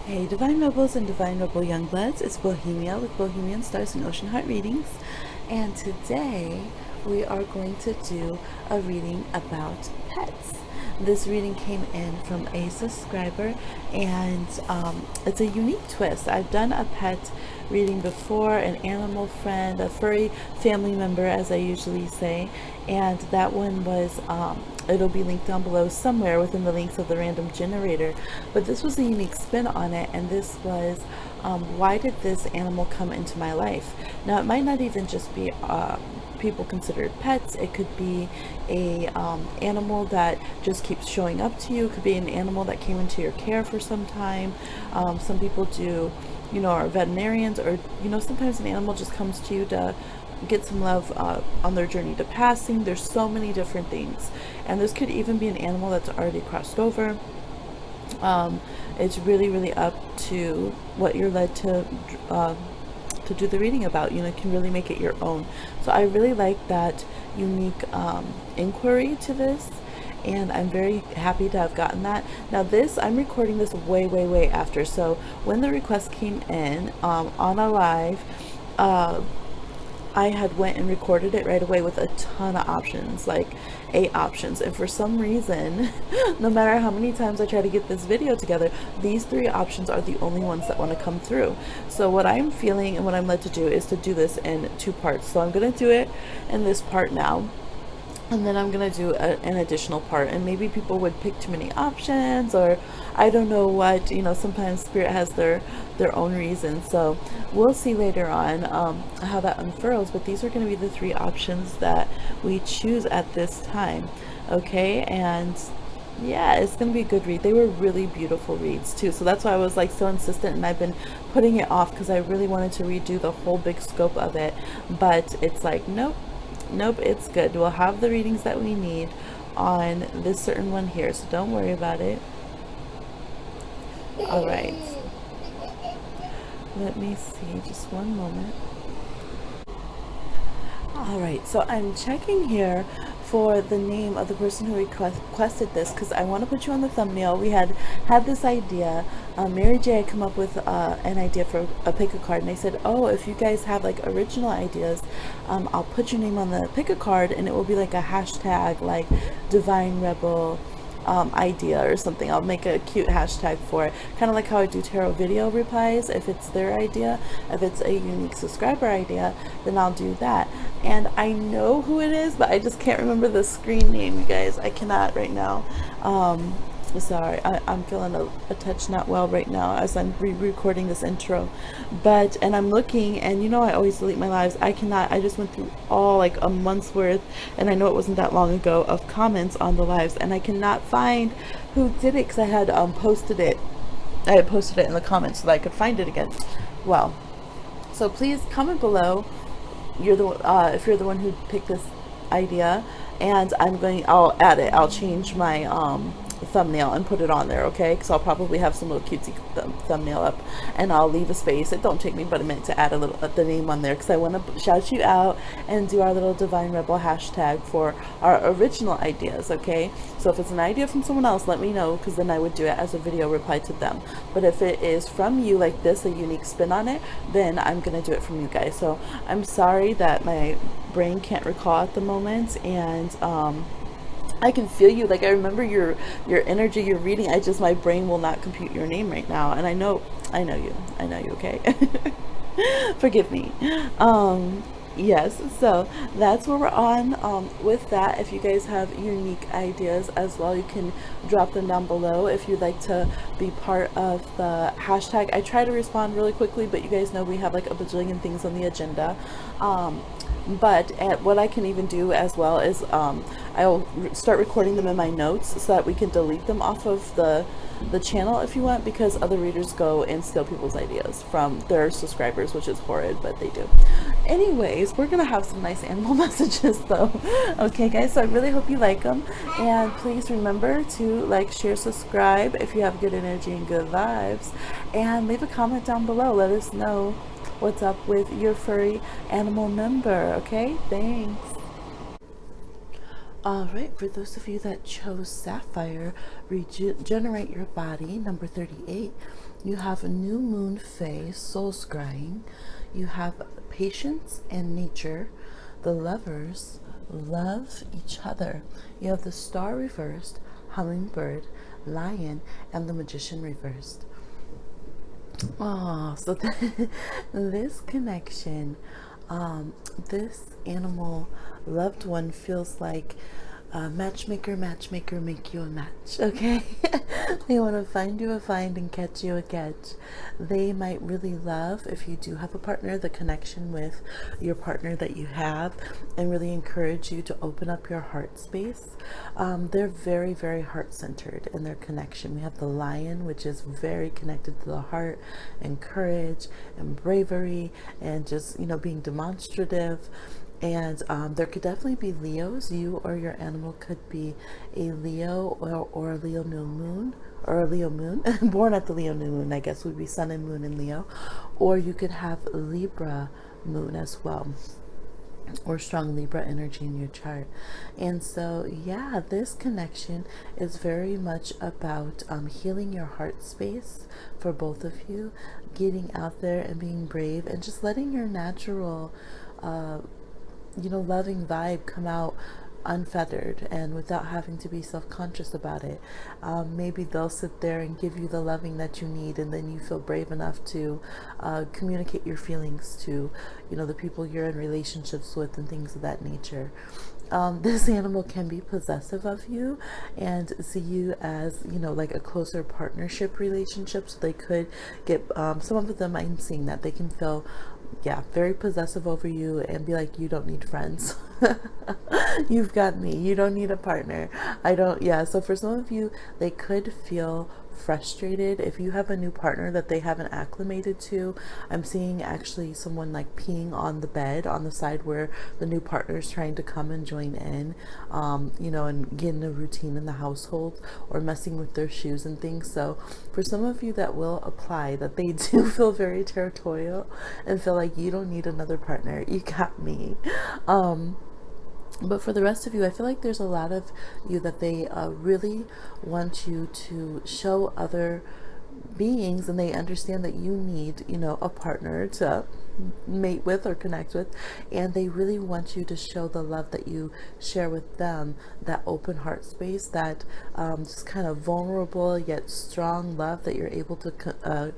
Hey Divine Rebels and Divine Rebel Youngbloods, it's Bohemia with Bohemian Stars and Ocean Heart Readings, and today we are going to do a reading about pets. This reading came in from a subscriber, and it's a unique twist. I've done a pet reading before, an animal friend, a furry family member as I usually say, and that one was it'll be linked down below somewhere within the links of the random generator, but this was a unique spin on it, and this was why did this animal come into my life? Now it might not even just be people considered pets. It could be a animal that just keeps showing up to you. It could be an animal that came into your care for some time. Some people do, you know, are veterinarians, or you know, sometimes an animal just comes to you to get some love on their journey to passing. There's so many different things, and this could even be an animal that's already crossed over. It's really up to what you're led to do the reading about. You know, you can really make it your own. So I really like that unique inquiry to this, and I'm very happy to have gotten that. Now this, I'm recording this way after, so when the request came in on a live, I had went and recorded it right away with a ton of options, like 8 options, and for some reason no matter how many times I try to get this video together, these 3 options are the only ones that want to come through. So what I'm feeling and what I'm led to do is to do this in 2 parts. So I'm going to do it in this part now, and then I'm gonna do an additional part, and maybe people would pick too many options, or I don't know what, you know, sometimes Spirit has their own reasons. So we'll see later on how that unfurls, but these are going to be the 3 options that we choose at this time. Okay, and yeah, it's gonna be a good read. They were really beautiful reads too, so that's why I was like so insistent, and I've been putting it off because I really wanted to redo the whole big scope of it, but it's like nope, it's good. We'll have the readings that we need on this certain one here, so don't worry about it. All right, let me see, just one moment. All right, so I'm checking here for the name of the person who requested this, because I want to put you on the thumbnail. We had this idea. Mary J had come up with an idea for a pick a card, and I said, oh, if you guys have like original ideas, I'll put your name on the pick a card, and it will be like a hashtag like Divine Rebel idea or something. I'll make a cute hashtag for it, kind of like how I do tarot video replies. If it's their idea, if it's a unique subscriber idea, then I'll do that. And I know who it is, but I just can't remember the screen name, you guys. I cannot right now. Sorry, I'm feeling a touch not well right now as I'm re-recording this intro, and I'm looking, and you know I always delete my lives. I cannot. I just went through all like a month's worth, and I know it wasn't that long ago, of comments on the lives, and I cannot find who did it because I had posted it. I had posted it in the comments so that I could find it again. Well, so please comment below. You're the if you're the one who picked this idea, and I'll add it. I'll change my thumbnail and put it on there, okay? Because I'll probably have some little cutesy thumbnail up, and I'll leave a space. It don't take me but a minute to add a little the name on there, because I want to shout you out and do our little Divine Rebel hashtag for our original ideas, okay? So if it's an idea from someone else, let me know, because then I would do it as a video reply to them. But if it is from you, like this, a unique spin on it, then I'm gonna do it from you guys. So I'm sorry that my brain can't recall at the moment, and I can feel you. Like I remember your energy, your reading. My brain will not compute your name right now, and I know you. Okay. Forgive me. Yes, so that's where we're on with that. If you guys have unique ideas as well, you can drop them down below if you'd like to be part of the hashtag. I try to respond really quickly, but you guys know we have like a bajillion things on the agenda. But what I can even do as well is I'll start recording them in my notes so that we can delete them off of the channel if you want, because other readers go and steal people's ideas from their subscribers, which is horrid, but they do. Anyways, we're gonna have some nice animal messages though. Okay guys, so I really hope you like them, and please remember to like, share, subscribe if you have good energy and good vibes, and leave a comment down below. Let us know what's up with your furry animal member. Okay, thanks. All right, for those of you that chose Sapphire, regenerate your body, number 38. You have a new moon phase, soul scrying. You have patience and nature. The lovers love each other. You have the star reversed, hummingbird, lion, and the magician reversed. Oh, so this connection, this animal loved one feels like matchmaker, make you a match, okay? They want to find you a find and catch you a catch. They might really love, if you do have a partner, the connection with your partner that you have, and really encourage you to open up your heart space. They're very, very heart-centered in their connection. We have the lion, which is very connected to the heart, and courage and bravery, and just, you know, being demonstrative. And there could definitely be Leos. You or your animal could be a Leo or a Leo new moon, or a Leo moon. Born at the Leo new moon, I guess, would be sun and moon in Leo. Or you could have Libra moon as well, or strong Libra energy in your chart. And so, yeah, this connection is very much about healing your heart space for both of you, getting out there and being brave, and just letting your natural you know, loving vibe come out unfettered and without having to be self-conscious about it. Maybe they'll sit there and give you the loving that you need, and then you feel brave enough to communicate your feelings to, you know, the people you're in relationships with and things of that nature. This animal can be possessive of you and see you as, you know, like a closer partnership relationship. So they could get, some of them, I'm seeing that they can feel, yeah, very possessive over you and be like, you don't need friends. You've got me. You don't need a partner. I don't. Yeah. So for some of you, they could feel frustrated if you have a new partner that they haven't acclimated to. I'm seeing actually someone like peeing on the bed on the side where the new partner is trying to come and join in, you know, and get in a routine in the household, or messing with their shoes and things. So for some of you, that will apply, that they do feel very territorial and feel like you don't need another partner. You got me. But for the rest of you, I feel like there's a lot of you that they really want you to show other beings, and they understand that you need, you know, a partner to mate with or connect with, and they really want you to show the love that you share with them, that open heart space, that just kind of vulnerable yet strong love that you're able to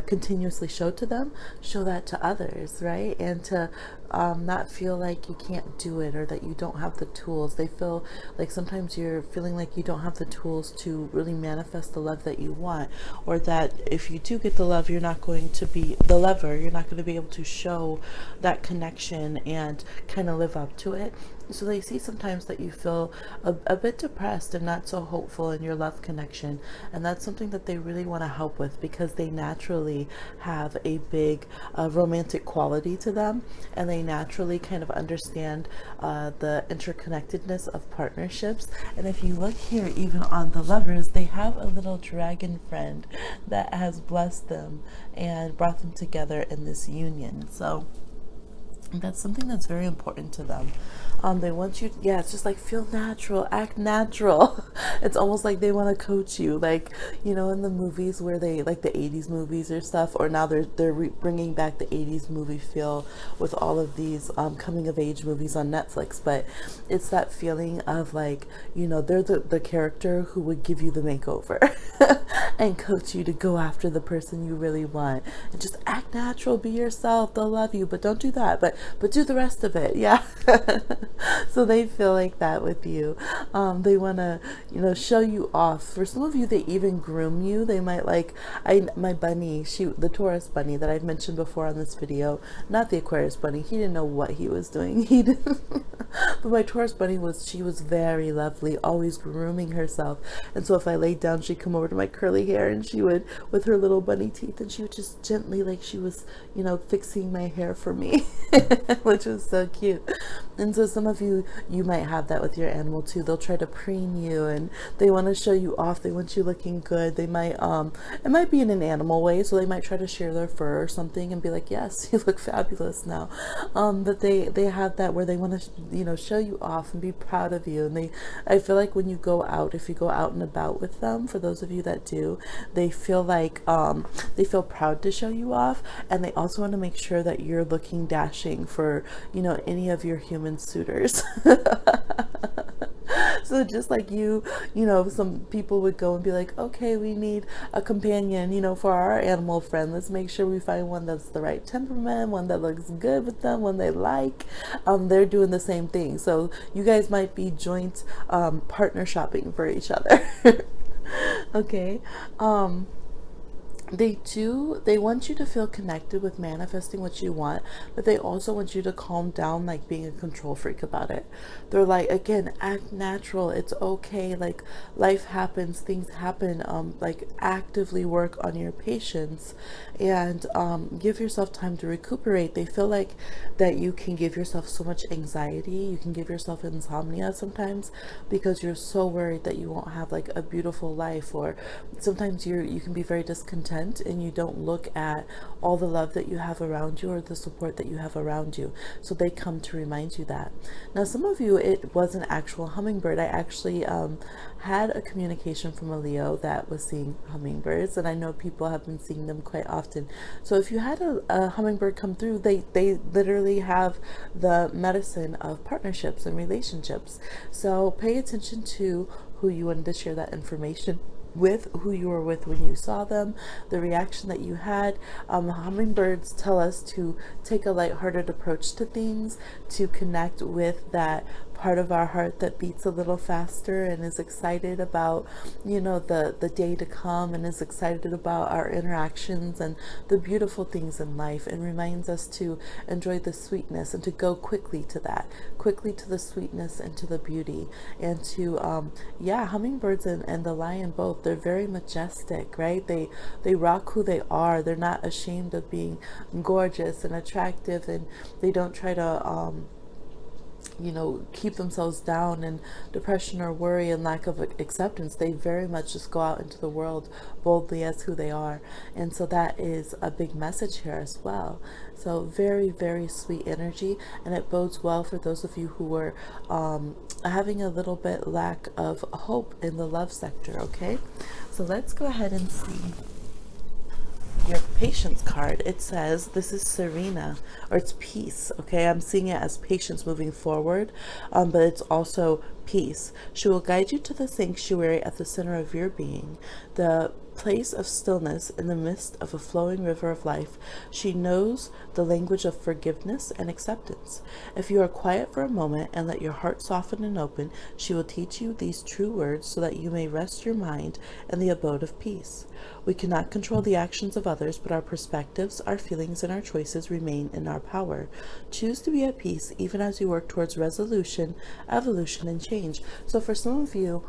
continuously show to them. Show that to others, right? And to not feel like you can't do it, or that you don't have the tools. They feel like sometimes you're feeling like you don't have the tools to really manifest the love that you want, or that if you do get the love, you're not going to be the lover, you're not going to be able to show that connection and kind of live up to it. So they see sometimes that you feel a bit depressed and not so hopeful in your love connection, and that's something that they really want to help with, because they naturally have a big romantic quality to them, and they naturally kind of understand the interconnectedness of partnerships. And if you look here, even on the lovers, they have a little dragon friend that has blessed them and brought them together in this union. So that's something that's very important to them. They want you, yeah, it's just like feel natural, act natural. It's almost like they want to coach you, like, you know, in the movies where they, like the 80s movies or stuff, or now they're bringing back the 80s movie feel with all of these coming of age movies on Netflix. But it's that feeling of like, you know, they're the character who would give you the makeover and coach you to go after the person you really want, and just act natural, be yourself, they'll love you, but don't do that, but do the rest of it. Yeah. So they feel like that with you. They want to, you know, show you off. For some of you, they even groom you. They might, like, my bunny, the Taurus bunny that I've mentioned before on this video, not the Aquarius bunny, he didn't know what he was doing. He didn't. But my Taurus bunny she was very lovely, always grooming herself. And so if I laid down, she'd come over to my curly hair, and she would, with her little bunny teeth, and she would just gently, like she was, you know, fixing my hair for me, which was so cute. And so some of you might have that with your animal too. They'll try to preen you, and they want to show you off. They want you looking good. They might, it might be in an animal way, so they might try to share their fur or something and be like, yes, you look fabulous now. But they have that where they want to, you know, show you off and be proud of you. And I feel like when you go out, if you go out and about with them, for those of you that do, they feel like they feel proud to show you off, and they also want to make sure that you're looking dashing for, you know, any of your human suitors. So just like you know, some people would go and be like, okay, we need a companion, you know, for our animal friend. Let's make sure we find one that's the right temperament, one that looks good with them, one they like. They're doing the same thing. So you guys might be joint partner shopping for each other. Okay. They want you to feel connected with manifesting what you want, but they also want you to calm down, like being a control freak about it. They're like, again, act natural, it's okay, like life happens, things happen. Like actively work on your patience, and give yourself time to recuperate. They feel like that you can give yourself so much anxiety, you can give yourself insomnia sometimes, because you're so worried that you won't have like a beautiful life, or sometimes you can be very discontent and you don't look at all the love that you have around you or the support that you have around you. So they come to remind you that. Now, some of you, it was an actual hummingbird. I actually had a communication from a Leo that was seeing hummingbirds, and I know people have been seeing them quite often. So if you had a hummingbird come through, they literally have the medicine of partnerships and relationships. So pay attention to who you wanted to share that information with, who you were with when you saw them, the reaction that you had. Hummingbirds tell us to take a lighthearted approach to things, to connect with that part of our heart that beats a little faster and is excited about, you know, the day to come, and is excited about our interactions and the beautiful things in life, and reminds us to enjoy the sweetness and to go quickly to that, quickly to the sweetness and to the beauty, and to yeah, hummingbirds and the lion both, they're very majestic, right? They rock who they are. They're not ashamed of being gorgeous and attractive, and they don't try to you know, keep themselves down in depression or worry and lack of acceptance. They very much just go out into the world boldly as who they are. And so that is a big message here as well. So very, very sweet energy, and it bodes well for those of you who were having a little bit lack of hope in the love sector. Okay, so let's go ahead and see your patience card. It says this is Serena, or it's peace. Okay, I'm seeing it as patience moving forward, but it's also peace. She will guide you to the sanctuary at the center of your being, the place of stillness in the midst of a flowing river of life. She knows the language of forgiveness and acceptance. If you are quiet for a moment and let your heart soften and open, she will teach you these true words so that you may rest your mind in the abode of peace. We cannot control the actions of others, but our perspectives, our feelings, and our choices remain in our power. Choose to be at peace even as you work towards resolution, evolution, and change. So for some of you,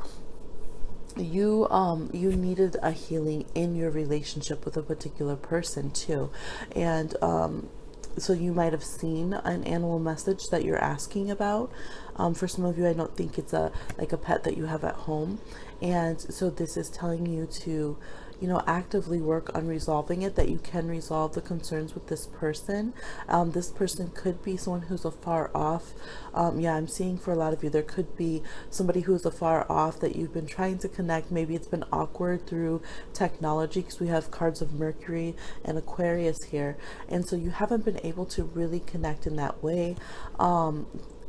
you needed a healing in your relationship with a particular person too, and so you might have seen an animal message that you're asking about. For some of you, I don't think it's like a pet that you have at home, and so this is telling you to, you know, actively work on resolving it, that you can resolve the concerns with this person. This person could be someone who's afar off. Yeah, I'm seeing for a lot of you, there could be somebody who's afar off that you've been trying to connect. Maybe it's been awkward through technology, because we have cards of Mercury and Aquarius here. And so you haven't been able to really connect in that way.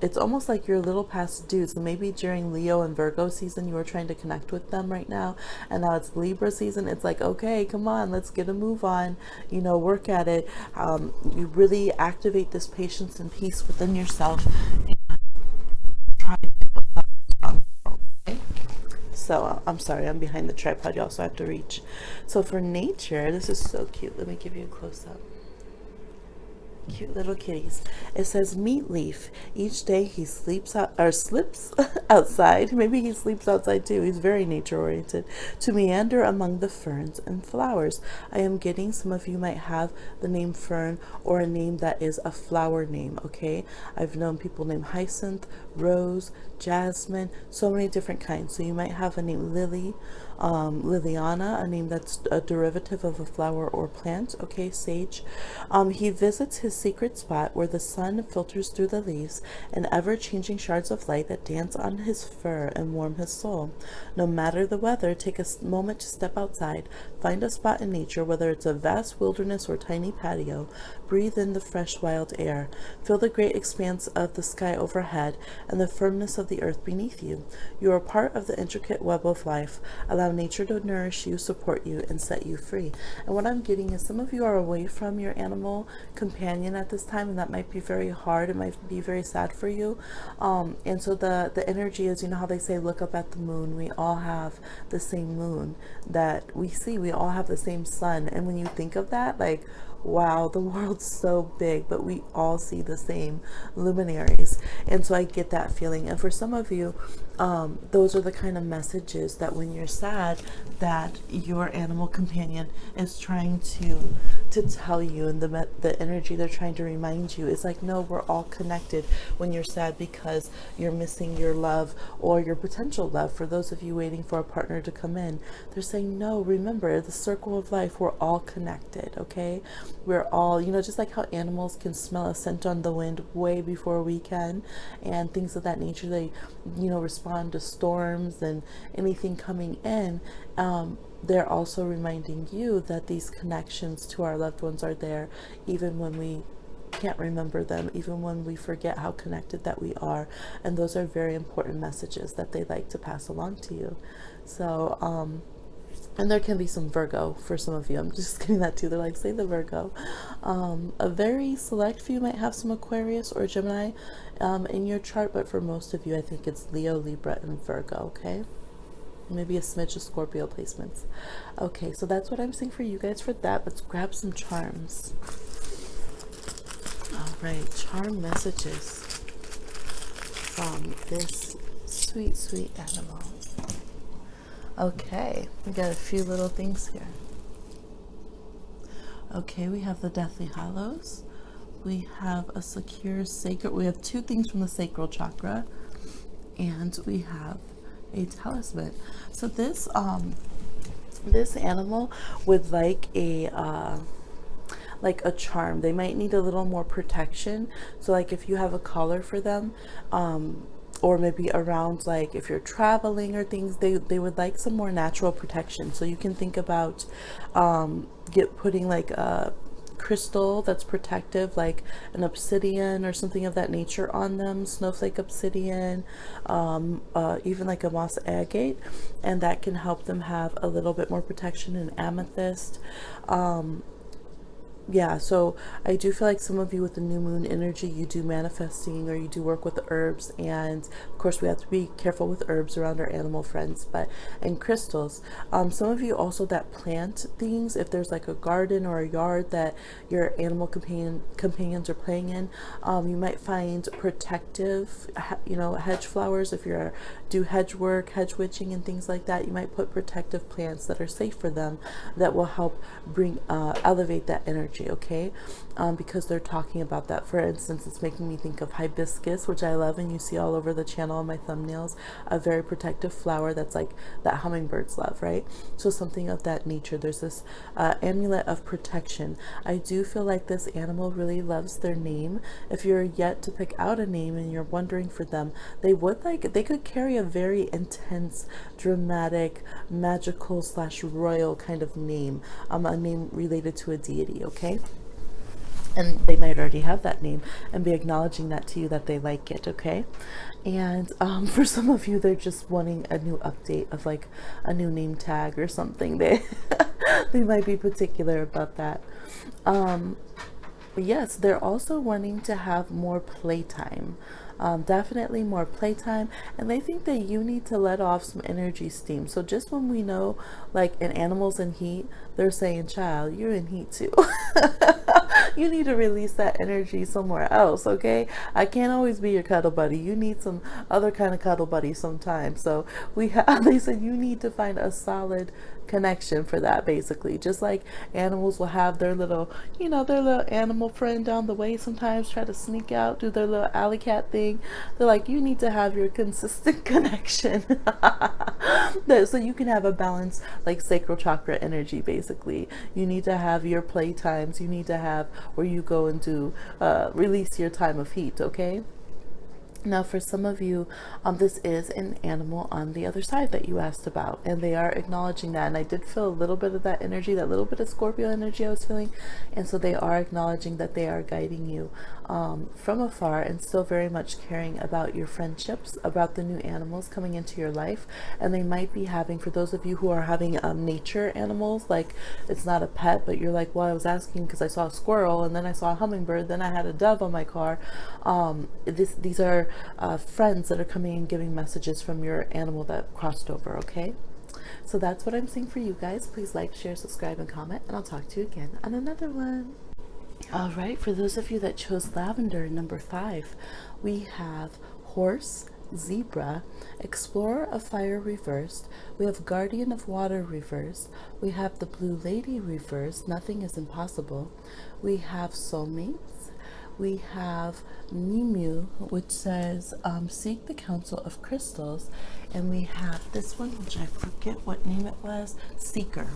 It's almost like you're a little past due. So maybe during Leo and Virgo season, you were trying to connect with them right now, and now it's Libra season. It's like, okay, come on, let's get a move on, you know, work at it. You really activate this patience and peace within yourself. Try to okay? So I'm sorry, I'm behind the tripod, you also have to reach. So for nature, this is so cute. Let me give you a close-up. Cute little kitties. It says meat leaf. Each day he sleeps out or slips outside. Maybe he sleeps outside too. He's very nature oriented. To meander among the ferns and flowers. I am getting, some of you might have the name Fern or a name that is a flower name. Okay, I've known people named Hyacinth, Rose, Jasmine, so many different kinds. So you might have a name Lily, Liliana, a name that's a derivative of a flower or plant. Okay, sage. He visits his secret spot where the sun filters through the leaves and ever-changing shards of light that dance on his fur and warm his soul. No matter the weather, take a moment to step outside. Find a spot in nature, whether it's a vast wilderness or tiny patio. Breathe in the fresh wild air. Feel the great expanse of the sky overhead and the firmness of the earth beneath you. You are part of the intricate web of life. Allow nature to nourish you, support you, and set you free. And what I'm getting is some of you are away from your animal companion at this time, and that might be very hard. It might be very sad for you. And so the energy is, you know how they say, look up at the moon. We all have the same moon that we see. We all have the same sun. And when you think of that, like, wow, the world's so big, but we all see the same luminaries. And so I get that feeling. And for some of you, those are the kind of messages that when you're sad, that your animal companion is trying to tell you, and the energy they're trying to remind you is like, no, we're all connected when you're sad because you're missing your love or your potential love. For those of you waiting for a partner to come in, they're saying, no, remember the circle of life, we're all connected. Okay, we're all, you know, just like how animals can smell a scent on the wind way before we can, and things of that nature. They, you know, respond to storms and anything coming in. They're also reminding you that these connections to our loved ones are there, even when we can't remember them, even when we forget how connected that we are. And those are very important messages that they like to pass along to you. So, and there can be some Virgo for some of you. I'm just getting that too. They're like, say the Virgo. A very select few might have some Aquarius or Gemini in your chart, but for most of you, I think it's Leo, Libra, and Virgo, okay? Maybe a smidge of Scorpio placements. Okay, so that's what I'm seeing for you guys for that. Let's grab some charms. All right, charm messages from this sweet, sweet animal. Okay, we got a few little things here. Okay, we have the Deathly Hallows. We have a secure sacred. We have two things from the sacral chakra, and we have a talisman. So this this animal would like a charm. They might need a little more protection. So like if you have a collar for them, or maybe around, like if you're traveling or things, they would like some more natural protection. So you can think about putting like a crystal that's protective, like an obsidian or something of that nature on them, snowflake obsidian, even like a moss agate, and that can help them have a little bit more protection. In amethyst. Yeah, so I do feel like some of you with the new moon energy, you do manifesting or you do work with the herbs, and of course we have to be careful with herbs around our animal friends, and crystals. Some of you also that plant things, if there's like a garden or a yard that your animal companions are playing in, you might find protective, you know, hedge flowers. If you're do hedge work, hedge witching and things like that, you might put protective plants that are safe for them that will help bring elevate that energy. Okay, because they're talking about that. For instance, it's making me think of hibiscus, which I love, and you see all over the channel on my thumbnails, a very protective flower that's like that hummingbirds love, right? So something of that nature. There's this amulet of protection. I do feel like this animal really loves their name. If you're yet to pick out a name and you're wondering for them, they could carry a very intense, dramatic, magical / royal kind of name, a name related to a deity. Okay, and they might already have that name and be acknowledging that to you, that they like it. Okay, and for some of you, they're just wanting a new update of like a new name tag or something. They might be particular about that. Yes, they're also wanting to have more playtime. Definitely more playtime, and they think that you need to let off some energy steam. So just when we know, like in animals in heat, they're saying, child, you're in heat too. You need to release that energy somewhere else. Okay, I can't always be your cuddle buddy. You need some other kind of cuddle buddy sometimes. So they said you need to find a solid connection for that. Basically, just like animals will have their little, you know, their little animal friend down the way, sometimes try to sneak out, do their little alley cat thing. They're like, you need to have your consistent connection So you can have a balance, like sacral chakra energy. Basically, you need to have your play times. You need to have where you go and do release your time of heat. Okay. Now, for some of you, this is an animal on the other side that you asked about, and they are acknowledging that. And I did feel a little bit of that energy, that little bit of Scorpio energy I was feeling. And so they are acknowledging that they are guiding you from afar, and still very much caring about your friendships, about the new animals coming into your life. And they might be having, for those of you who are having nature animals, like it's not a pet, but you're like, well, I was asking because I saw a squirrel, and then I saw a hummingbird, then I had a dove on my car. These are friends that are coming and giving messages from your animal that crossed over. Okay, so that's what I'm seeing for you guys. Please like, share, subscribe, and comment, and I'll talk to you again on another one. All right, for those of you that chose Lavender, number 5, we have Horse, Zebra, Explorer of Fire reversed, we have Guardian of Water reversed, we have the Blue Lady reversed, Nothing is Impossible, we have Soulmates, we have Mimu, which says seek the counsel of crystals, and we have this one, which I forget what name it was, Seeker.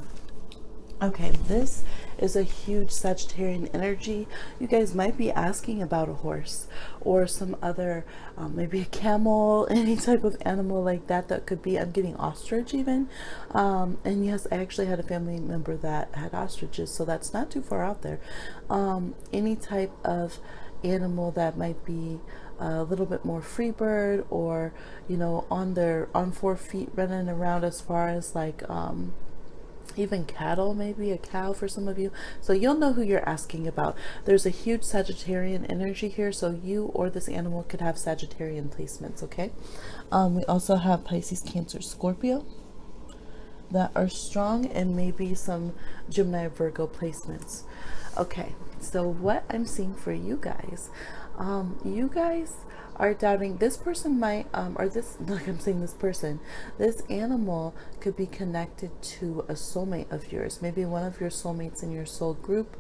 Okay, this is a huge Sagittarian energy. You guys might be asking about a horse or some other, maybe a camel, any type of animal like that. That could be, I'm getting ostrich even. And yes, I actually had a family member that had ostriches, so that's not too far out there. Any type of animal that might be a little bit more free bird, or, you know, on 4 feet running around, as far as like, even cattle, maybe a cow for some of you. So you'll know who you're asking about. There's a huge Sagittarian energy here, so you or this animal could have Sagittarian placements. Okay, we also have Pisces, Cancer, Scorpio that are strong, and maybe some Gemini, Virgo placements. Okay, so what I'm seeing for you guys, you guys are doubting. This person might, or this, like I'm saying, this person, this animal could be connected to a soulmate of yours. Maybe one of your soulmates in your soul group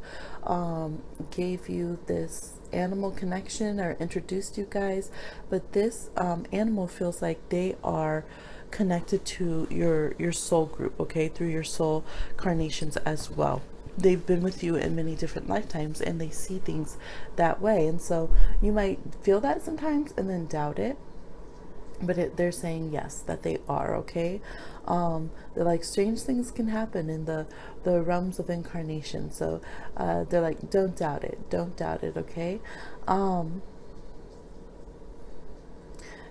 gave you this animal connection or introduced you guys, but this animal feels like they are connected to your soul group, okay, through your soul carnations as well. They've been with you in many different lifetimes, and they see things that way. And so you might feel that sometimes and then doubt it, but they're saying yes, that they are. Okay, they're like, strange things can happen in the realms of incarnation. So they're like, don't doubt it, don't doubt it. Okay.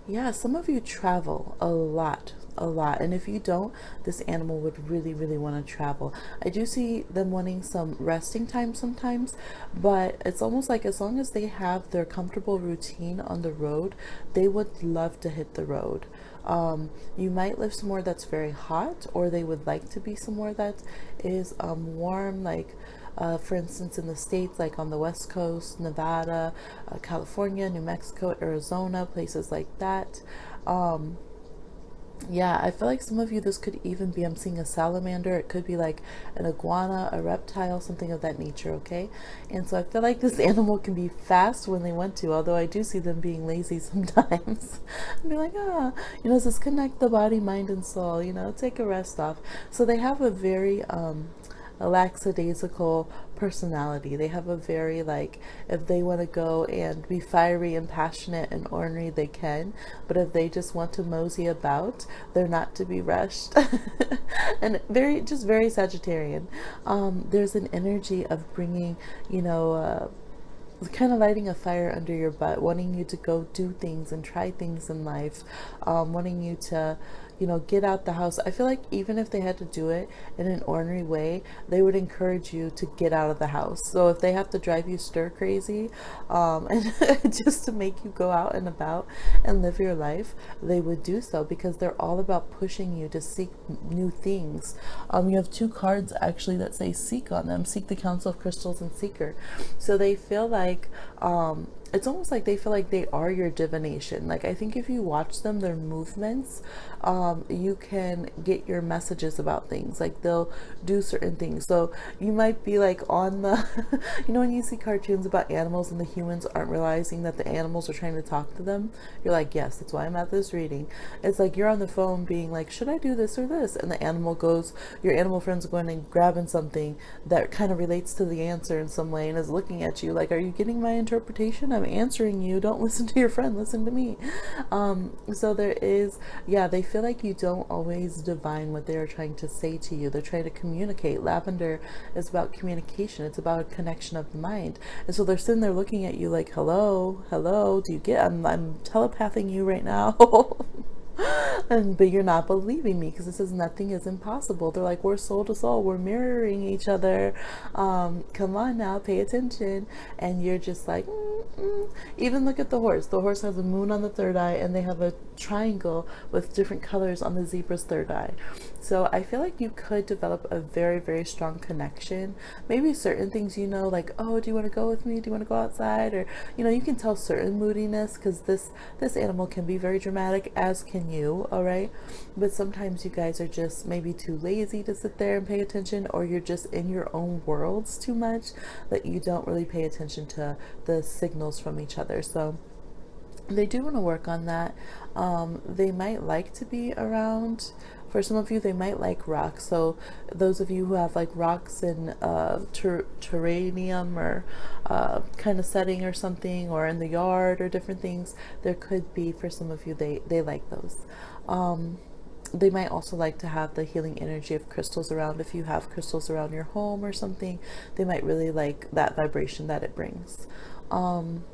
Yeah, some of you travel a lot, and if you don't, this animal would really, really want to travel. I do see them wanting some resting time sometimes, but it's almost like, as long as they have their comfortable routine on the road, they would love to hit the road. You might live somewhere that's very hot, or they would like to be somewhere that is warm, like for instance, in the States, like on the West Coast, Nevada, California, New Mexico, Arizona, places like that. Yeah, I feel like some of you, this could even be, I'm seeing a salamander. It could be like an iguana, a reptile, something of that nature. Okay, and so I feel like this animal can be fast when they want to, although I do see them being lazy sometimes. And be like, you know, just connect the body, mind, and soul, you know, take a rest off. So they have a very a lackadaisical personality. They have a very, like, if they want to go and be fiery and passionate and ornery, they can, but if they just want to mosey about, they're not to be rushed. And just very Sagittarian. There's an energy of bringing, you know, kind of lighting a fire under your butt, wanting you to go do things and try things in life, wanting you to, you know, get out the house. I feel like even if they had to do it in an ornery way, they would encourage you to get out of the house. So if they have to drive you stir crazy, and just to make you go out and about and live your life, they would do so, because they're all about pushing you to seek new things. You have 2 cards actually that say seek on them: Seek the Counsel of Crystals and Seeker. So they feel like it's almost like they feel like they are your divination. Like, I think if you watch them, their movements, you can get your messages about things. Like, they'll do certain things. So you might be like on the, you know, when you see cartoons about animals and the humans aren't realizing that the animals are trying to talk to them, you're like, yes, that's why I'm at this reading. It's like you're on the phone being like, should I do this or this? And the animal goes, your animal friend's going and grabbing something that kind of relates to the answer in some way and is looking at you like, are you getting my interpretation? I'm answering you. Don't listen to your friend, listen to me. So there is, yeah, they feel like you don't always divine what they're trying to say to you. They're trying to communicate. Lavender is about communication. It's about a connection of the mind. And so they're sitting there looking at you like, hello, hello, do you get, I'm telepathing you right now. But you're not believing me because it says nothing is impossible. They're like, we're soul to soul, we're mirroring each other, come on now, pay attention. And you're just like, even look at the horse. The horse has a moon on the third eye, and they have a triangle with different colors on the zebra's third eye. So I feel like you could develop a very, very strong connection. Maybe certain things, you know, like, oh, do you want to go with me? Do you want to go outside? Or, you know, you can tell certain moodiness because this animal can be very dramatic, as can you, all right? But sometimes you guys are just maybe too lazy to sit there and pay attention, or you're just in your own worlds too much that you don't really pay attention to the signals from each other. So they do want to work on that. They might like to be around. For some of you, they might like rocks. So those of you who have like rocks in terrarium or kind of setting or something, or in the yard or different things, there could be, for some of you, they like those. They might also like to have the healing energy of crystals around. If you have crystals around your home or something, they might really like that vibration that it brings. And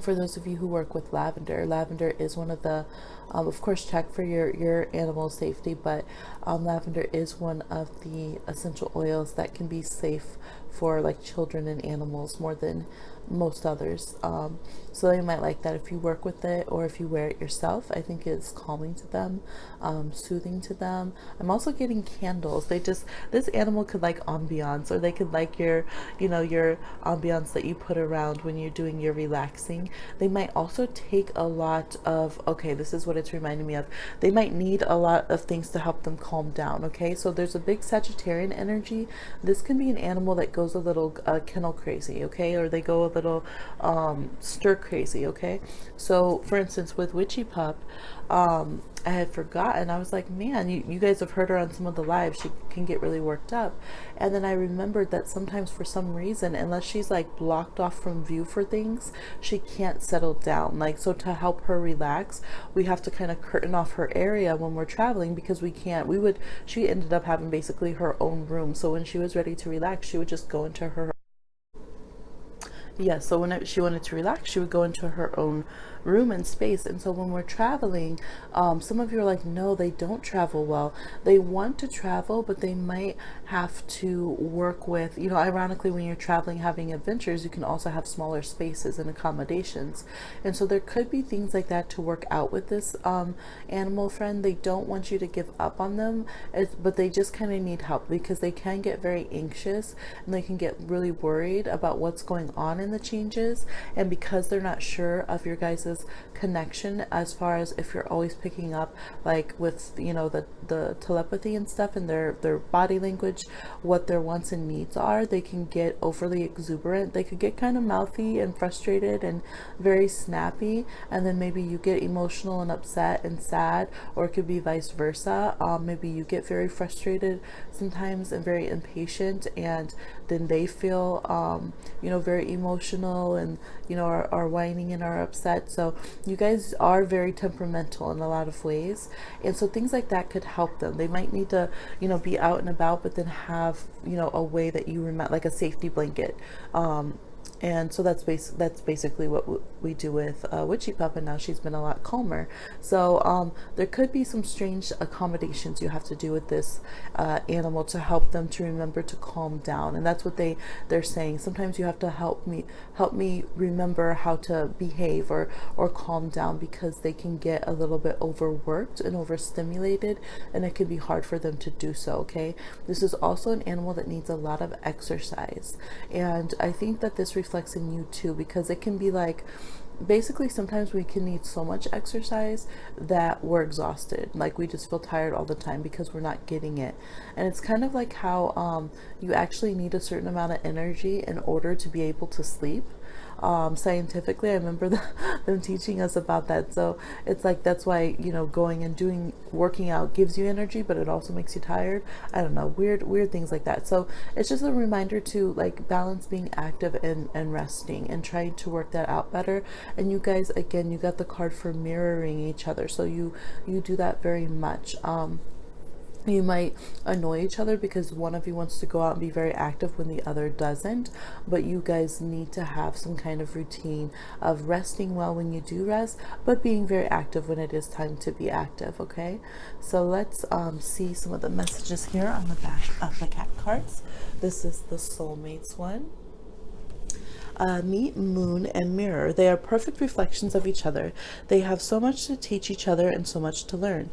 for those of you who work with lavender, lavender is one of the, of course, check for your animal safety, but lavender is one of the essential oils that can be safe for like children and animals more than most others. So they might like that if you work with it, or if you wear it yourself. I think it's calming to them, soothing to them. I'm also getting candles. This animal could like ambiance, or they could like your, you know, your ambiance that you put around when you're doing your relaxing. They might also take a lot of, okay, this is what it's reminding me of. They might need a lot of things to help them calm down. Okay, so there's a big Sagittarian energy. This can be an animal that goes a little kennel crazy, okay, or they go a little stir crazy, okay. So for instance, with Witchy Pup, I had forgotten. I was like, man, you guys have heard her on some of the lives. She can get really worked up. And then I remembered that sometimes for some reason, unless she's like blocked off from view for things, she can't settle down. Like, so to help her relax, we have to kind of curtain off her area when we're traveling, because she ended up having basically her own room. So when she was ready to relax, she would just go into her, yeah, so when she wanted to relax, she would go into her own room and space. And so when we're traveling, some of you are like, no, they don't travel well. They want to travel, but they might have to work with, you know, ironically, when you're traveling, having adventures, you can also have smaller spaces and accommodations. And so there could be things like that to work out with this animal friend. They don't want you to give up on them, but they just kind of need help, because they can get very anxious and they can get really worried about what's going on in the changes. And because they're not sure of your guys's connection, as far as if you're always picking up, like with, you know, the telepathy and stuff, and their body language, what their wants and needs are, they can get overly exuberant. They could get kind of mouthy and frustrated and very snappy, and then maybe you get emotional and upset and sad, or it could be vice versa. Maybe you get very frustrated sometimes and very impatient, and then they feel you know, very emotional and, you know, are whining and are upset. So you guys are very temperamental in a lot of ways, and so things like that could help them. They might need to, you know, be out and about, but then have, you know, a way that you remember, like a safety blanket. And so that's basically what we do with Witchy Pup, and now she's been a lot calmer. So there could be some strange accommodations you have to do with this animal to help them to remember to calm down. And that's what they're saying. Sometimes you have to help me remember how to behave or calm down, because they can get a little bit overworked and overstimulated, and it can be hard for them to do so. Okay, this is also an animal that needs a lot of exercise, and I think that this this reflects in you too, because it can be like, basically sometimes we can need so much exercise that we're exhausted, like we just feel tired all the time because we're not getting it. And it's kind of like how you actually need a certain amount of energy in order to be able to sleep. Scientifically, I remember them teaching us about that. So it's like, that's why, you know, going and doing, working out gives you energy, but it also makes you tired. I don't know, weird things like that. So it's just a reminder to like balance being active and resting, and trying to work that out better. And you guys, again, you got the card for mirroring each other, so you do that very much. You might annoy each other because one of you wants to go out and be very active when the other doesn't, but you guys need to have some kind of routine of resting well when you do rest, but being very active when it is time to be active. Okay, so let's see some of the messages here on the back of the cat cards. This is the soulmates one. Meet, moon, and mirror. They are perfect reflections of each other. They have so much to teach each other and so much to learn.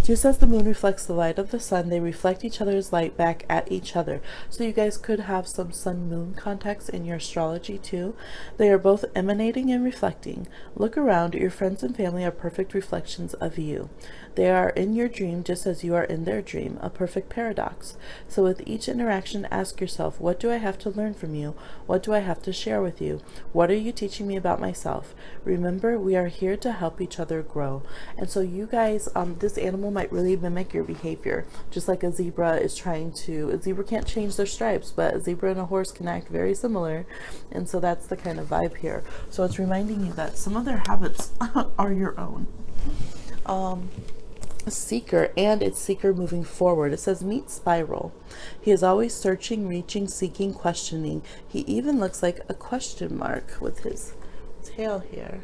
Just as the moon reflects the light of the sun, they reflect each other's light back at each other. So you guys could have some sun-moon contacts in your astrology too. They are both emanating and reflecting. Look around. Your friends and family are perfect reflections of you. They are in your dream just as you are in their dream, a perfect paradox. So with each interaction, ask yourself, what do I have to learn from you? What do I have to share with you? What are you teaching me about myself? Remember, we are here to help each other grow. And so you guys, this animal might really mimic your behavior, just like a zebra is trying to. A zebra can't change their stripes, but a zebra and a horse can act very similar. And so that's the kind of vibe here. So it's reminding you that some of their habits are your own. Seeker, and it's seeker moving forward. It says meet Spiral. He is always searching, reaching, seeking, questioning. He even looks like a question mark with his tail here.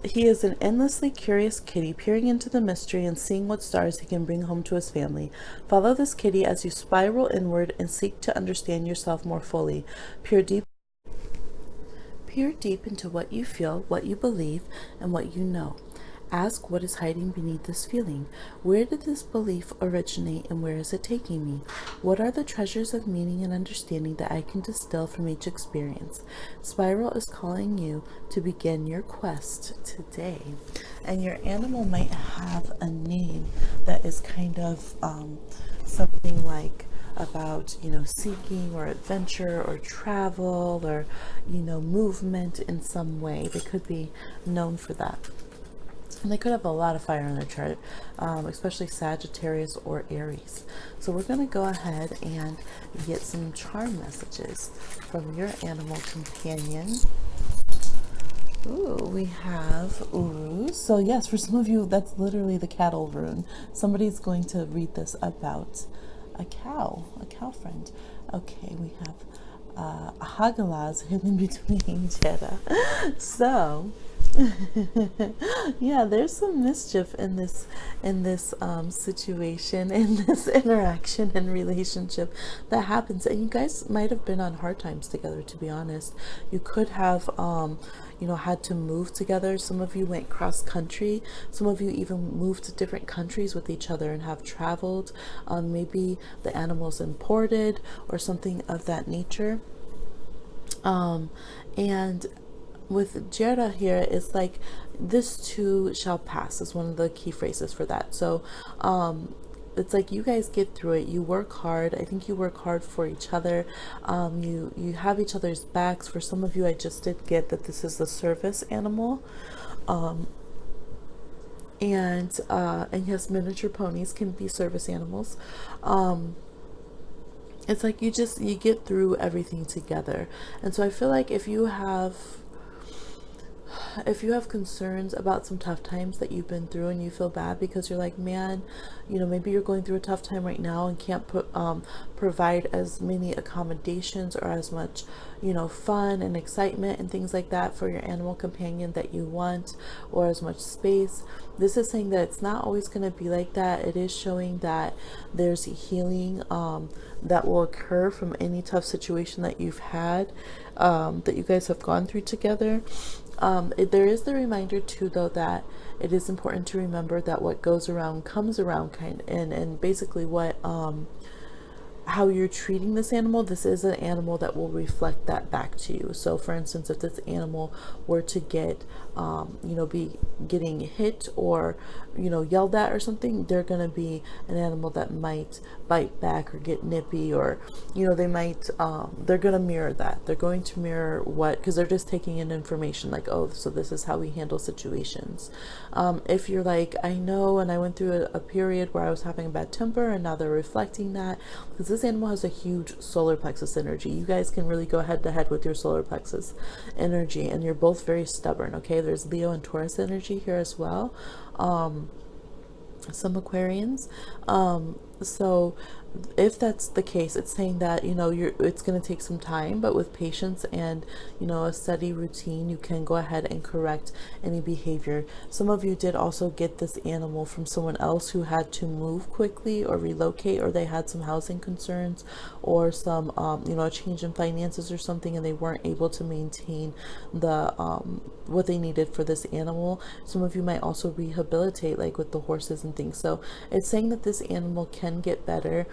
He is an endlessly curious kitty, peering into the mystery and seeing what stars he can bring home to his family. Follow this kitty as you spiral inward and seek to understand yourself more fully. Peer deep into what you feel, what you believe, and what you know. Ask what is hiding beneath this feeling. Where did this belief originate and where is it taking me? What are the treasures of meaning and understanding that I can distill from each experience? Spiral is calling you to begin your quest today. And your animal might have a name that is kind of something like about, you know, seeking or adventure or travel or, you know, movement in some way. They could be known for that. And they could have a lot of fire in their chart, especially Sagittarius or Aries. So we're going to go ahead and get some charm messages from your animal companion. Ooh, we have Uru. So yes, for some of you, that's literally the cattle rune. Somebody's going to read this about a cow friend. Okay, we have Hagalaz hidden between Jeddah. So yeah, there's some mischief in this situation, in this interaction and relationship that happens. And you guys might have been on hard times together, to be honest. You could have you know, had to move together. Some of you went cross country. Some of you even moved to different countries with each other and have traveled. Maybe the animals imported or something of that nature. And with Jera here, it's like this too shall pass is one of the key phrases for that. So it's like you guys get through it. You work hard. I think you work hard for each other. You have each other's backs. For some of you, I just did get that this is the service animal. And yes, miniature ponies can be service animals. It's like you get through everything together. And so I feel like if you have concerns about some tough times that you've been through and you feel bad because you're like, man, you know, maybe you're going through a tough time right now and can't provide as many accommodations or as much, you know, fun and excitement and things like that for your animal companion that you want, or as much space. This is saying that it's not always going to be like that. It is showing that there's healing that will occur from any tough situation that you've had, that you guys have gone through together. There is the reminder too, though, that it is important to remember that what goes around comes around, and basically what how you're treating this animal, this is an animal that will reflect that back to you. So for instance, if this animal were to get be getting hit or yelled at or something, they're going to be an animal that might bite back or get nippy, or they might they're going to mirror that. They're going to mirror what, because they're just taking in information like, oh, so this is how we handle situations. If you're like, I know, and I went through a period where I was having a bad temper, and now they're reflecting that, because this animal has a huge solar plexus energy. You guys can really go head to head with your solar plexus energy, and you're both very stubborn. Okay, there's Leo and Taurus energy here as well, some Aquarians. So if that's the case, it's saying that it's going to take some time, but with patience and a steady routine, you can go ahead and correct any behavior. Some of you did also get this animal from someone else who had to move quickly or relocate, or they had some housing concerns, or some a change in finances or something, and they weren't able to maintain the what they needed for this animal. Some of you might also rehabilitate, like with the horses and things. So it's saying that this animal can get better.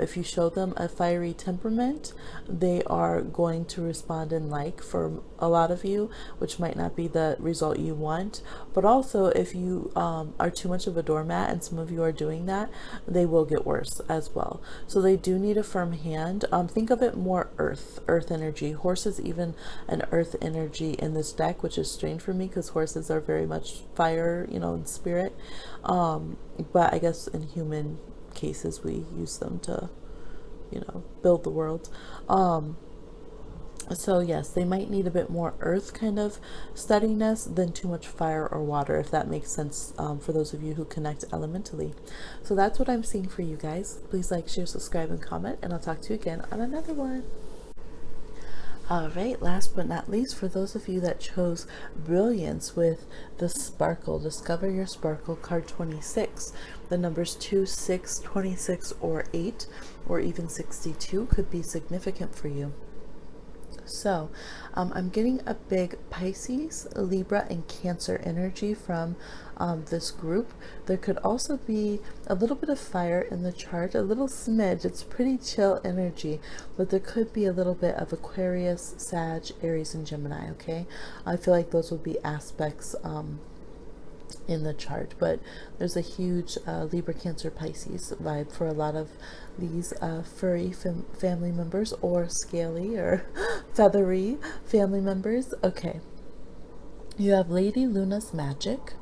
If you show them a fiery temperament, they are going to respond in like, for a lot of you, which might not be the result you want. But also, if you are too much of a doormat, and some of you are doing that, they will get worse as well. So they do need a firm hand. Think of it more earth energy. Horse is even an earth energy in this deck, which is strange for me because horses are very much fire, in spirit. But I guess in human cases we use them to build the world. So yes, they might need a bit more earth kind of steadiness than too much fire or water, if that makes sense, for those of you who connect elementally. So that's what I'm seeing for you guys. Please like, share, subscribe, and comment, and I'll talk to you again on another one. All right, last but not least, for those of you that chose Brilliance with the Sparkle, Discover Your Sparkle, card 26. The numbers 2, 6, 26, or 8, or even 62 could be significant for you. So I'm getting a big Pisces, Libra, and Cancer energy from this group. There could also be a little bit of fire in the chart, a little smidge. It's pretty chill energy, but there could be a little bit of Aquarius, Sag, Aries, and Gemini. Okay, I feel like those would be aspects in the chart, but there's a huge Libra, Cancer, Pisces vibe for a lot of these furry family members, or scaly or feathery family members. Okay, you have Lady Luna's magic,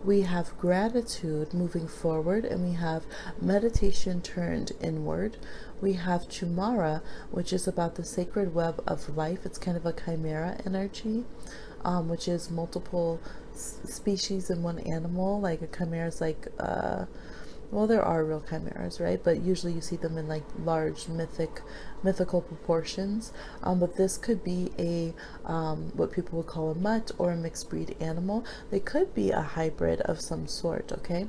we have gratitude moving forward, and we have meditation turned inward. We have Chumara, which is about the sacred web of life. It's kind of a chimera energy, which is multiple species in one animal. Like a chimera is like well, there are real chimeras, right? But usually you see them in like large mythical proportions. But this could be a what people would call a mutt, or a mixed breed animal. They could be a hybrid of some sort. Okay,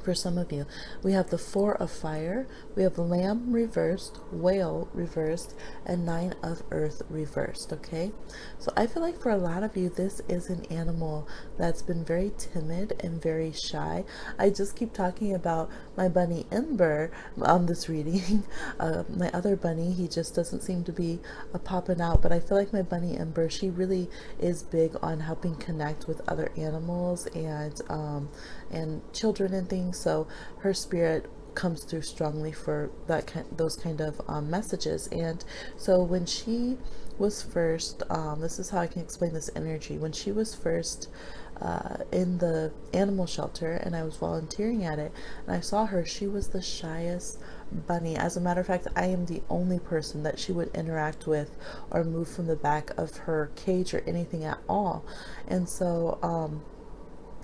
for some of you, we have the 4 of fire, we have lamb reversed, whale reversed, and 9 of earth reversed. Okay, so I feel like for a lot of you, this is an animal that's been very timid and very shy. I just keep talking about my bunny Ember on this reading. My other bunny, he just doesn't seem to be popping out, but I feel like my bunny Ember, she really is big on helping connect with other animals and children and things. So her spirit comes through strongly for those kind of messages. And so when she was first, this is how I can explain this energy. When she was first in the animal shelter, and I was volunteering at it, and I saw her, she was the shyest bunny. As a matter of fact, I am the only person that she would interact with or move from the back of her cage or anything at all. And so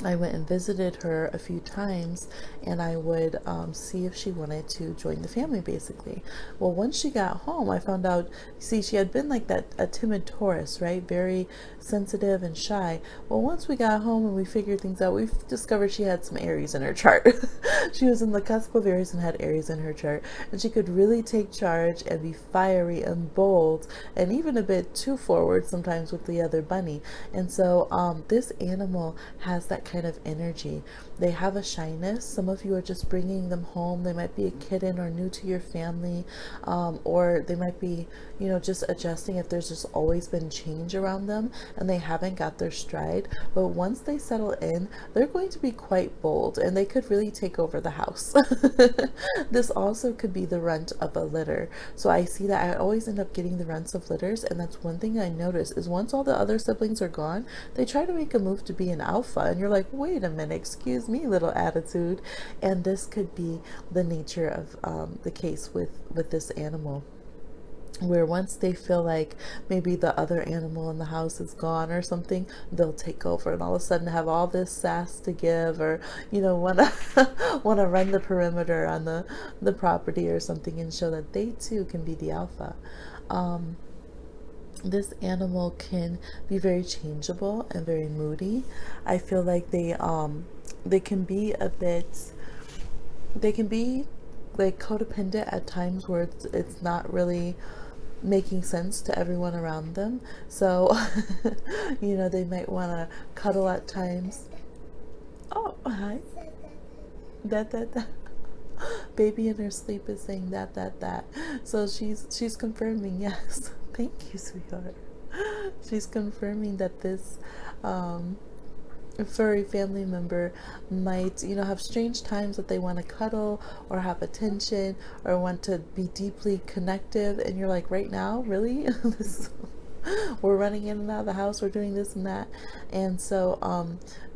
I went and visited her a few times, and I would see if she wanted to join the family, basically. Well, once she got home, I found out, see, she had been like that, a timid Taurus, right? Very sensitive and shy. Well, once we got home and we figured things out, we discovered she had some Aries in her chart. She was in the cusp of Aries and had Aries in her chart, and she could really take charge and be fiery and bold, and even a bit too forward sometimes with the other bunny. And so this animal has that kind of energy. They have a shyness. Some of you are just bringing them home. They might be a kitten or new to your family, or they might be, you know, just adjusting if there's just always been change around them and they haven't got their stride. But once they settle in, they're going to be quite bold and they could really take over the house. This also could be the runt of a litter. So I see that I always end up getting the runts of litters, and that's one thing I notice is once all the other siblings are gone, they try to make a move to be an alpha, and you're like, wait a minute, excuse me, little attitude. And this could be the nature of the case with this animal, where once they feel like maybe the other animal in the house is gone or something, they'll take over and all of a sudden have all this sass to give, or, you know, want to want to run the perimeter on the property or something and show that they too can be the alpha. This animal can be very changeable and very moody. I feel like they can be a bit, they can be like codependent at times where it's not really making sense to everyone around them. So you know, they might want to cuddle at times. Oh, hi. That baby in her sleep is saying that. So she's confirming, yes. Thank you, sweetheart. She's confirming that this furry family member might, you know, have strange times that they want to cuddle or have attention or want to be deeply connective, and you're like, right now, really? We're running in and out of the house, we're doing this and that. And so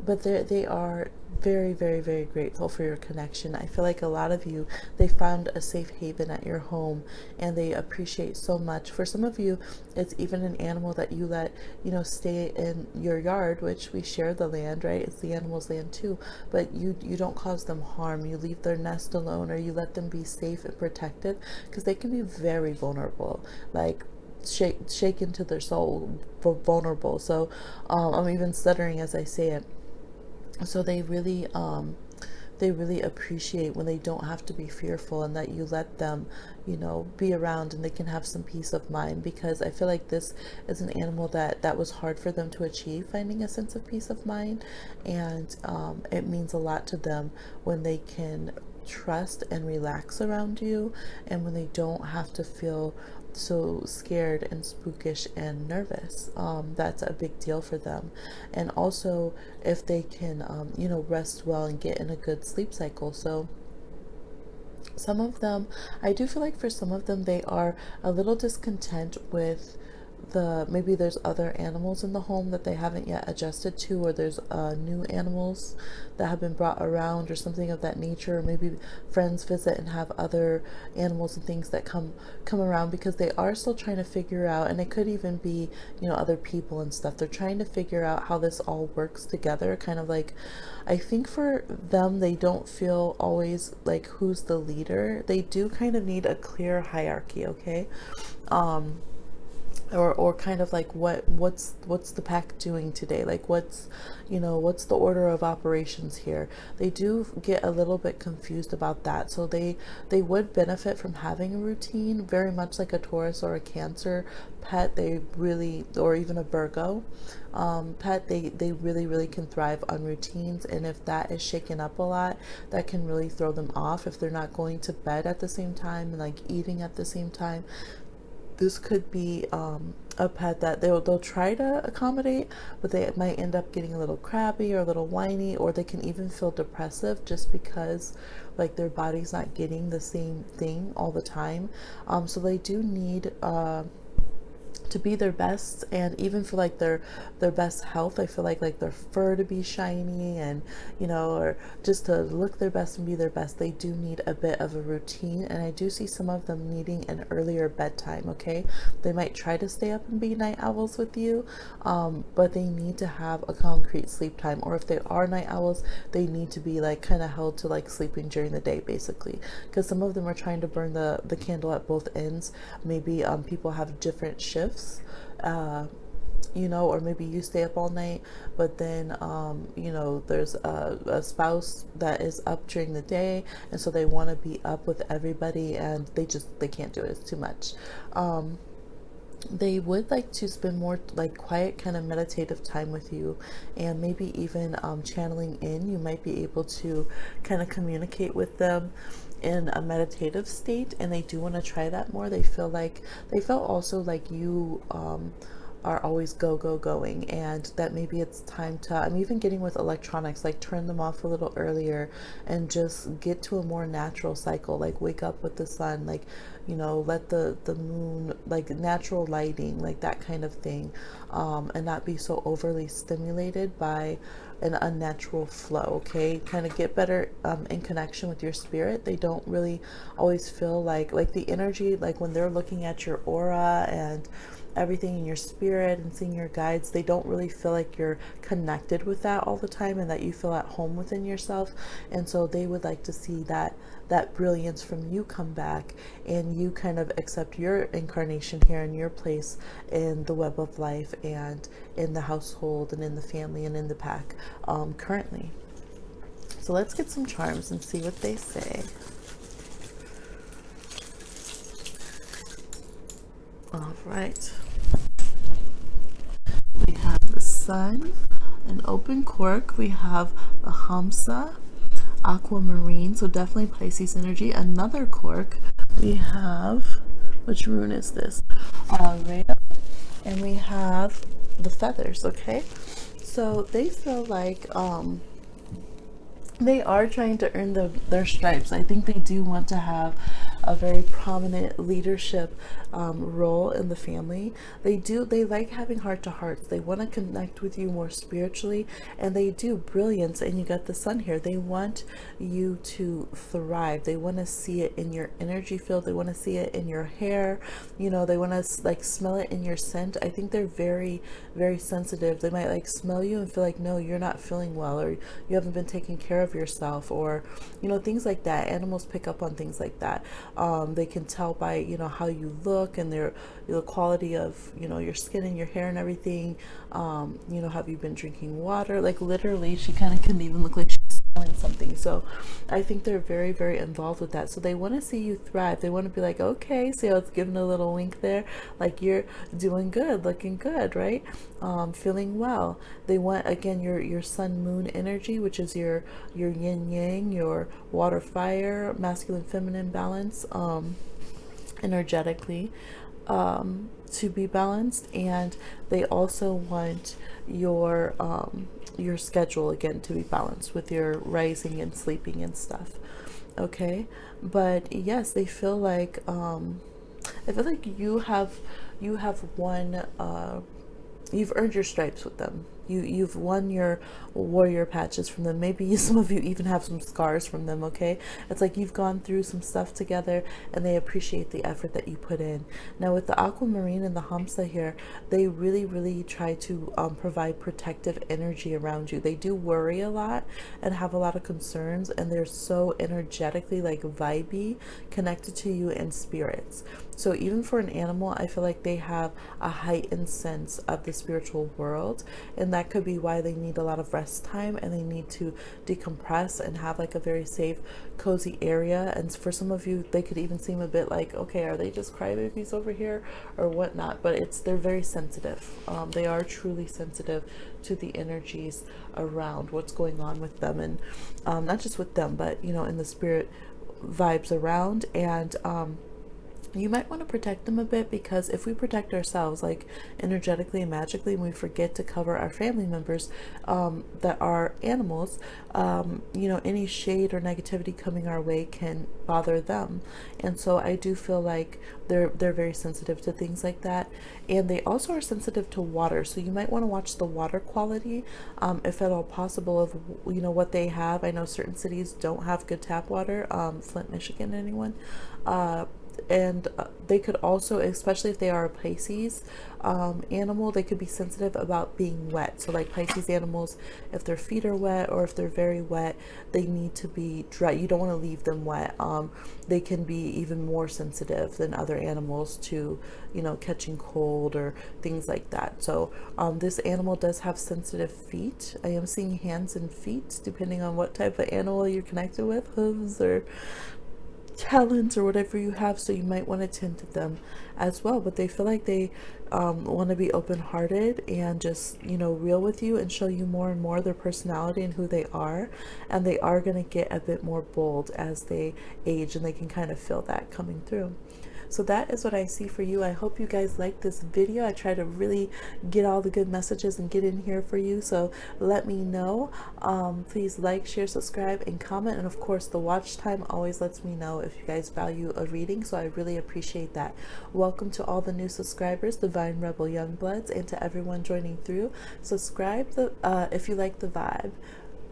but they are very, very, very grateful for your connection. I feel like a lot of you, they found a safe haven at your home and they appreciate so much. For some of you, it's even an animal that you let, you know, stay in your yard, which we share the land, right? It's the animal's land too, but you don't cause them harm. You leave their nest alone, or you let them be safe and protected, because they can be very vulnerable, like shaken to their soul, vulnerable. So I'm even stuttering as I say it. So they really appreciate when they don't have to be fearful, and that you let them, you know, be around and they can have some peace of mind, because I feel like this is an animal that was hard for them to achieve, finding a sense of peace of mind. And it means a lot to them when they can trust and relax around you, and when they don't have to feel so scared and spookish and nervous. That's a big deal for them. And also if they can you know, rest well and get in a good sleep cycle. So some of them, I do feel like for some of them, they are a little discontent with maybe there's other animals in the home that they haven't yet adjusted to, or there's new animals that have been brought around or something of that nature, or maybe friends visit and have other animals and things that come around, because they are still trying to figure out, and it could even be, you know, other people and stuff. They're trying to figure out how this all works together, kind of like, I think for them, they don't feel always like who's the leader. They do kind of need a clear hierarchy, okay? Or kind of like what's the pack doing today, like what's, you know, what's the order of operations here. They do get a little bit confused about that. So they would benefit from having a routine, very much like a Taurus or a Cancer pet. They really, or even a Virgo pet, they really can thrive on routines. And if that is shaken up a lot, that can really throw them off. If they're not going to bed at the same time and like eating at the same time, this could be a pet that they'll try to accommodate, but they might end up getting a little crabby or a little whiny, or they can even feel depressive just because like their body's not getting the same thing all the time. So they do need to be their best, and even for like their best health. I feel like their fur to be shiny, and, you know, or just to look their best and be their best, they do need a bit of a routine. And I do see some of them needing an earlier bedtime. Okay, they might try to stay up and be night owls with you, but they need to have a concrete sleep time. Or if they are night owls, they need to be like kind of held to like sleeping during the day, basically, because some of them are trying to burn the candle at both ends. Maybe people have different shifts, you know, or maybe you stay up all night, but then you know, there's a spouse that is up during the day, and so they want to be up with everybody, and they can't do it. It's too much. they would like to spend more like quiet kind of meditative time with you, and maybe even channeling in. You might be able to kind of communicate with them in a meditative state, and they do want to try that more. They feel like they felt also like you are always going, and that maybe it's time to, I'm even getting with electronics, like turn them off a little earlier and just get to a more natural cycle, like wake up with the sun, like, you know, let the moon, like natural lighting, like that kind of thing, and not be so overly stimulated by an unnatural flow. Okay, kind of get better in connection with your spirit. They don't really always feel like the energy, like when they're looking at your aura and everything in your spirit and seeing your guides, they don't really feel like you're connected with that all the time, and that you feel at home within yourself. And so they would like to see that brilliance from you come back, and you kind of accept your incarnation here in your place in the web of life and in the household and in the family and in the pack currently. So let's get some charms and see what they say. All right. We have the Sun, an open cork. We have the Hamsa, aquamarine, so definitely Pisces energy. Another cork. We have, which rune is this? Rail, and we have the feathers. Okay, so they feel like they are trying to earn their stripes. I think they do want to have a very prominent leadership role in the family. They like having heart to hearts. They want to connect with you more spiritually, and they do. Brilliance, and you got the sun here. They want you to thrive. They want to see it in your energy field. They want to see it in your hair. You know, they want to like smell it in your scent. I think they're very, very sensitive. They might like smell you and feel like, no, you're not feeling well, or you haven't been taking care of yourself, or, you know, things like that. Animals pick up on things like that. They can tell by, you know, how you look and the quality of, you know, your skin and your hair and everything. You know, have you been drinking water? Like literally, she kind of can even look like she's smelling something. So I think they're very, very involved with that. So they want to see you thrive. They want to be like, okay, see how it's giving a little wink there, like you're doing good, looking good, right? Feeling well. They want, again, your sun moon energy, which is your yin yang, your water fire, masculine feminine balance, energetically, to be balanced. And they also want your schedule again to be balanced with your rising and sleeping and stuff. Okay, but yes, they feel like I feel like you have won, you've earned your stripes with them. You've won your warrior patches from them. Maybe some of you even have some scars from them. Okay, it's like you've gone through some stuff together, and they appreciate the effort that you put in. Now with the aquamarine and the hamsa here, they really, really try to provide protective energy around you. They do worry a lot and have a lot of concerns, and they're so energetically like vibey, connected to you in spirits. So even for an animal, I feel like they have a heightened sense of the spiritual world, and that could be why they need a lot of rest time, and they need to decompress and have like a very safe, cozy area. And for some of you, they could even seem a bit like, okay, are they just crybabies over here or whatnot? But they're very sensitive. They are truly sensitive to the energies around what's going on with them, and not just with them, but you know, in the spirit vibes around. And you might want to protect them a bit, because if we protect ourselves like energetically and magically, and we forget to cover our family members that are animals, you know, any shade or negativity coming our way can bother them. And so I do feel like they're very sensitive to things like that. And they also are sensitive to water, so you might want to watch the water quality, if at all possible, of, you know, what they have. I know certain cities don't have good tap water, Flint, Michigan, anyone? And they could also, especially if they are a Pisces animal, they could be sensitive about being wet. So like Pisces animals, if their feet are wet or if they're very wet, they need to be dry. You don't want to leave them wet. They can be even more sensitive than other animals to, you know, catching cold or things like that. So this animal does have sensitive feet. I am seeing hands and feet, depending on what type of animal you're connected with, hooves or talents or whatever you have, so you might want to tend to them as well. But they feel like they want to be open-hearted and just, you know, real with you and show you more and more their personality and who they are. And they are going to get a bit more bold as they age, and they can kind of feel that coming through. So that is what I see for you. I hope you guys like this video. I try to really get all the good messages and get in here for you. So let me know. Please like, share, subscribe, and comment. And of course, the watch time always lets me know if you guys value a reading. So I really appreciate that. Welcome to all the new subscribers, Divine Rebel Youngbloods, and to everyone joining through. Subscribe if you like the vibe.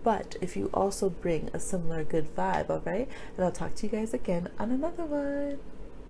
But if you also bring a similar good vibe, all right? And I'll talk to you guys again on another one.